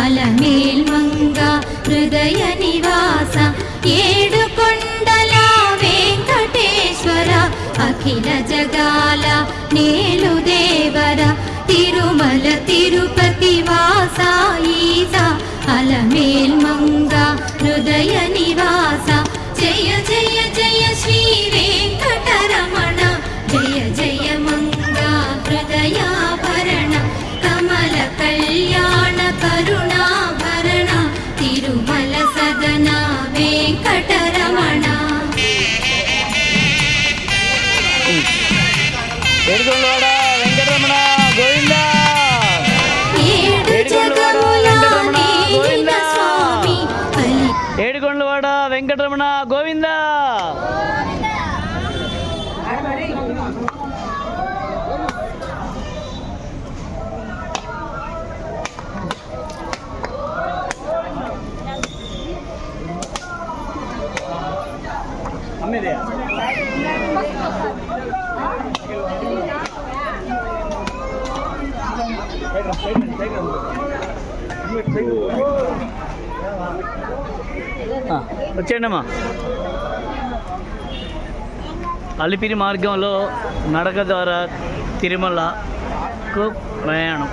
అలమేల్మంగ హృదయ నివాస ఏడుకొండల వెంకటేశ్వర అఖిల జగాల నేలు దేవర తిరుమల తిరుపతి వాస ఈస అలమేల్మంగ హృదయ నివాస జయ జయ జయ శ్రీ వెంకటరమణ జయ జయ మంగ హృదయాభరణ కమల కళ్యాణ కరుణాభరణ తిరుమల సదన వెంకటరమణ. ఏడుకొండలవాడ వెంకటరమణ గోవింద. ఏడుకొండలవాడ వెంకటరమణ గోవింద. అమ్మేదే వచ్చేయండమ్మా. అలిపిరి మార్గంలో నడక ద్వారా తిరుమలకు ప్రయాణం.